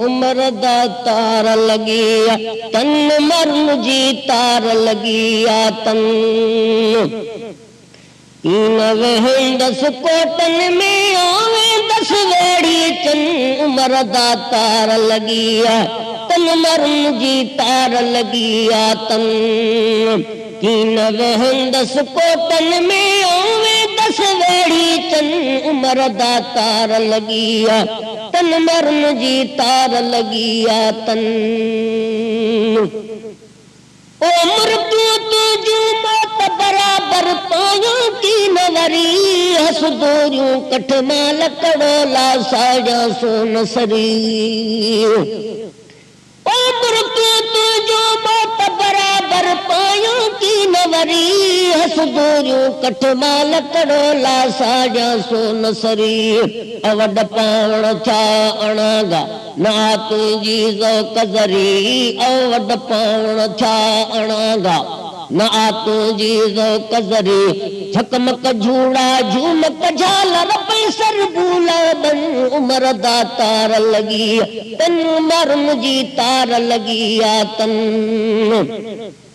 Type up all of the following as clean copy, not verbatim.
उमर दा तार लगिया तन मरण जी तार लगिया तन वेहन दस कोटन में आवे दस वेड़ी चन उमर दा तार लगिया तन मरण जी तार लगिया तन वेहन दस कोटन में आवे दस वेड़ी चन उमर दा तार लगिया तन मरण जी तार लगिया तन उमर तू मौत बराबर पाया की नवरी हसदोरियों कठ माल कड़ोला साजा सोन सरी उमर तू मौत बराबर पाया की नवरी हसदोरियों कठ माल कड़ोला साजा सोन सरी अवड पावण छा अणागा ना तुझी ज़ौक़ ज़री अवड पावण छा अणागा ना तुझी ज़ौक़ ज़री झकमक झूड़ा झूमक झालर पैसर भूला बन उमर दा तार लगी तन मरण जी तार लगिया तन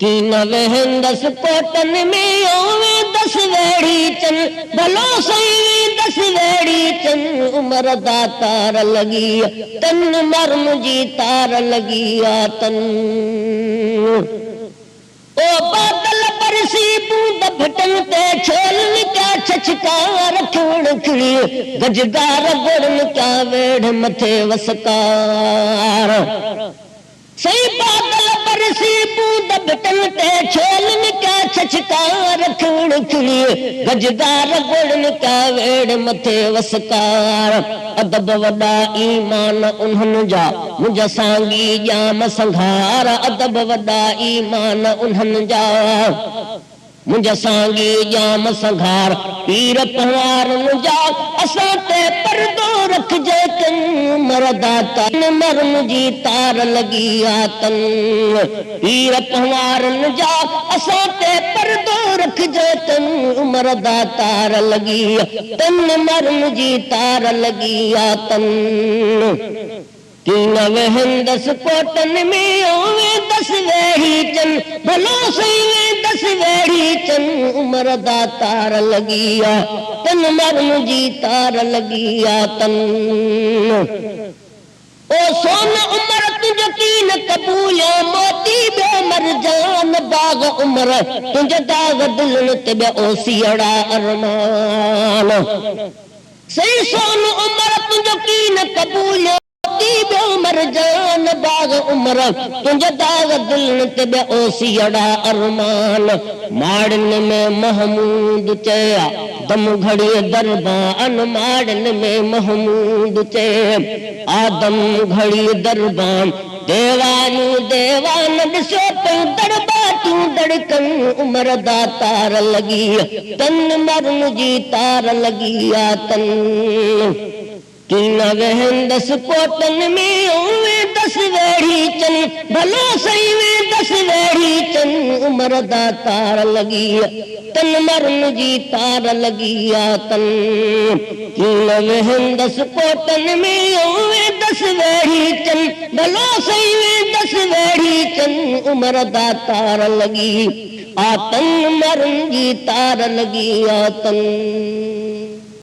की न वहन दस कोटन में ओवे दस वेड़ी चन भलो सही दस वेड़ी चन उमर दा तार लगिया तन मरण जी तार लगिया तन ओ बादल बरसी बूंद भटन ते छोलन क्या छछकार खिवण खिड़ी गजगार गुड़न क्या वेढ़ मथे वसकार सही बादल बरसी बूंद भटन ते छोलन क्या छछकार खिवण खिड़ी गजगार गुड़न क्या वेढ़ मथे वसकार अदब वॾा ईमान उन्हनि जा मुंहिंजा सांगी जाम संघार अदब वॾा ईमान उन्हनि जा मुंहिंजा सांगी जाम संघार पीर पवारनि जा असां ते परदो रखिजे तन मरदा तन मरण जी तार लगिया तन पीर पवारनि जा असां ते परदो रखिजे तन मरदा तार लगिया तन मरण जी तार लगिया तन तीन वहन दस कोटन में ओवे दस वेड़ी चन भलो सही दस वेड़ी चन उमर दा तार लगिया तन मरण जी तार लगिया तन ओ सोन उमर तुझ कीन कबूल मोती बे मर जान बाग उमर तुझ दाग दिलन ते बे ओसियड़ा अरमान सही सोन उमर तुझ कीन कबूल मर जान बाग उमर तुझ दाग दिलन ते बे ओसियड़ा अरमान माड़न में महमूद चया दम घड़ी दरबान माड़न में महमूद चे आदम घड़ी दरबान देवानू देवान ॾिसो तूं दरबा तूं दड़कन उमर दा तार लगी तन मरण जी तार लगिया तन तीन वहन दस कोटन में ओवे दस वेड़ी चन भलो सही में दस वेड़ी चन उमर दा तार लगिया तन मरण जी तार लगिया तन तीन वहन दस कोटन में ओवे दस वेड़ी चन भलो सही में दस वेड़ी चन उमर दा तार लगी आ तन मरण जी तार लगिया तन